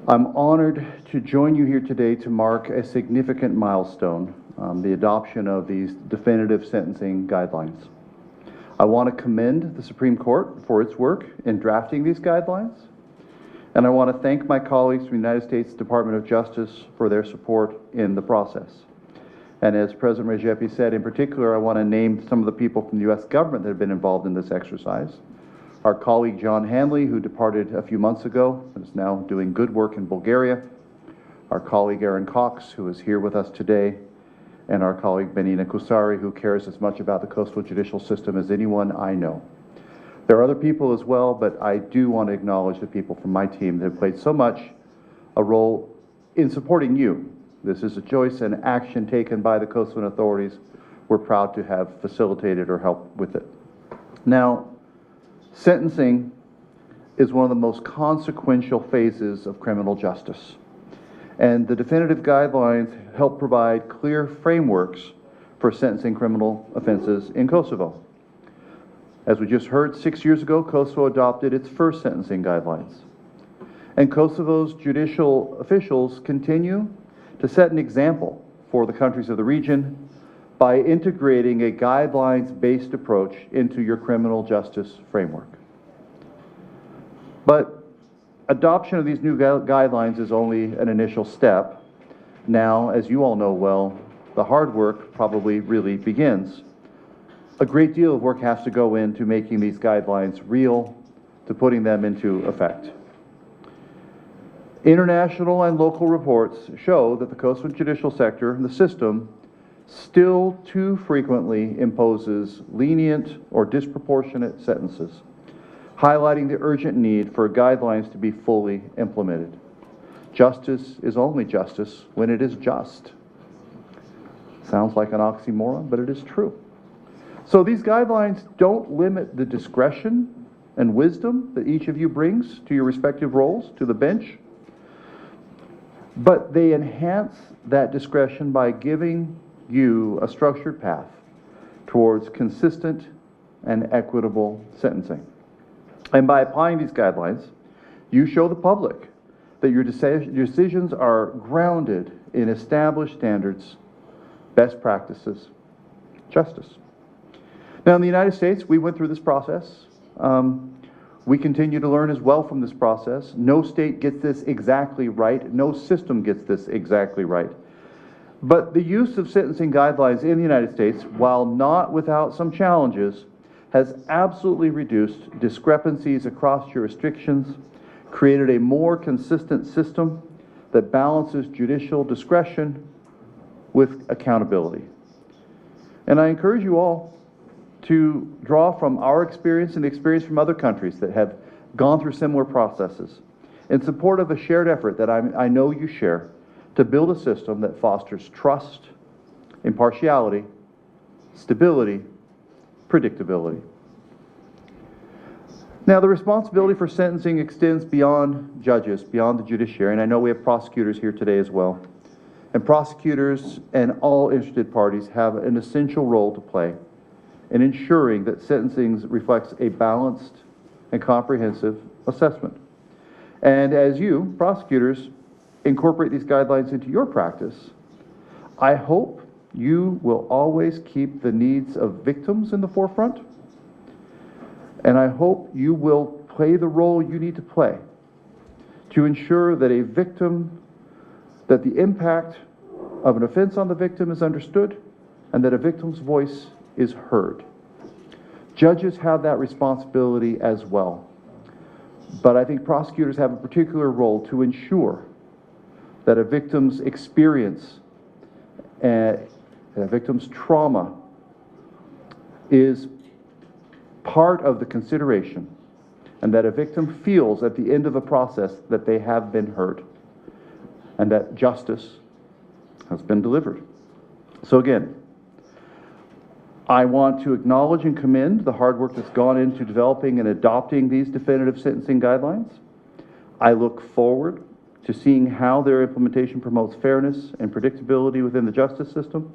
I'm honored to join you here today to mark a significant milestone, the adoption of these definitive sentencing guidelines. I want to commend the Supreme Court for its work in drafting these guidelines, and I want to thank my colleagues from the United States Department of Justice for their support in the process. And as President Jemi said, in particular, I want to name some of the people from the U.S. government that have been involved in this exercise. Our colleague John Hanley, who departed a few months ago and is now doing good work in Bulgaria. Our colleague Aaron Cox, who is here with us today. And our colleague Benina Kusari, who cares as much about the coastal judicial system as anyone I know. There are other people as well, but I do want to acknowledge the people from my team that have played so much a role in supporting you. This is a choice and action taken by the coastal authorities. We're proud to have facilitated or helped with it. Now, sentencing is one of the most consequential phases of criminal justice. And the definitive guidelines help provide clear frameworks for sentencing criminal offenses in Kosovo. As we just heard, 6 years ago, Kosovo adopted its first sentencing guidelines. And Kosovo's judicial officials continue to set an example for the countries of the region by integrating a guidelines-based approach into your criminal justice framework. But adoption of these new guidelines is only an initial step. Now, as you all know well, the hard work probably really begins. A great deal of work has to go into making these guidelines real, to putting them into effect. International and local reports show that the coastal judicial sector and the system still too frequently imposes lenient or disproportionate sentences, highlighting the urgent need for guidelines to be fully implemented. Justice is only justice when it is just. Sounds like an oxymoron, but it is true. So these guidelines don't limit the discretion and wisdom that each of you brings to your respective roles, to the bench, but they enhance that discretion by giving you a structured path towards consistent and equitable sentencing. And by applying these guidelines, you show the public that your decisions are grounded in established standards, best practices, justice. Now, in the United States, we went through this process. We continue to learn as well from this process. No state gets this exactly right. No system gets this exactly right. But the use of sentencing guidelines in the United States, while not without some challenges, has absolutely reduced discrepancies across jurisdictions, created a more consistent system that balances judicial discretion with accountability. And I encourage you all to draw from our experience and the experience from other countries that have gone through similar processes in support of a shared effort that I know you share to build a system that fosters trust, impartiality, stability, predictability. Now, the responsibility for sentencing extends beyond judges, beyond the judiciary, and I know we have prosecutors here today as well. And prosecutors and all interested parties have an essential role to play in ensuring that sentencing reflects a balanced and comprehensive assessment. And as you, prosecutors, incorporate these guidelines into your practice, I hope you will always keep the needs of victims in the forefront, and I hope you will play the role you need to play to ensure that that the impact of an offense on the victim is understood and that a victim's voice is heard. Judges have that responsibility as well. But I think prosecutors have a particular role to ensure that a victim's experience, a victim's trauma is part of the consideration, and that a victim feels at the end of the process that they have been heard and that justice has been delivered. So again, I want to acknowledge and commend the hard work that's gone into developing and adopting these definitive sentencing guidelines. I look forward to seeing how their implementation promotes fairness and predictability within the justice system.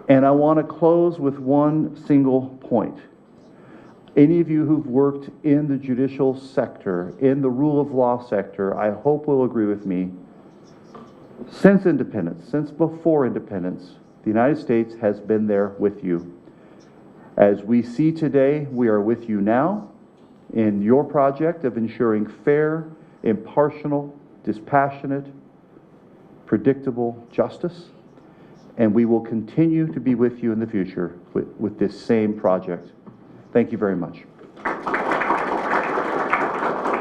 And I want to close with one single point. Any of you who've worked in the judicial sector, in the rule of law sector, I hope will agree with me. Since independence, since before independence, the United States has been there with you. As we see today, we are with you now in your project of ensuring fair, impartial, dispassionate, predictable justice. And we will continue to be with you in the future with this same project. Thank you very much.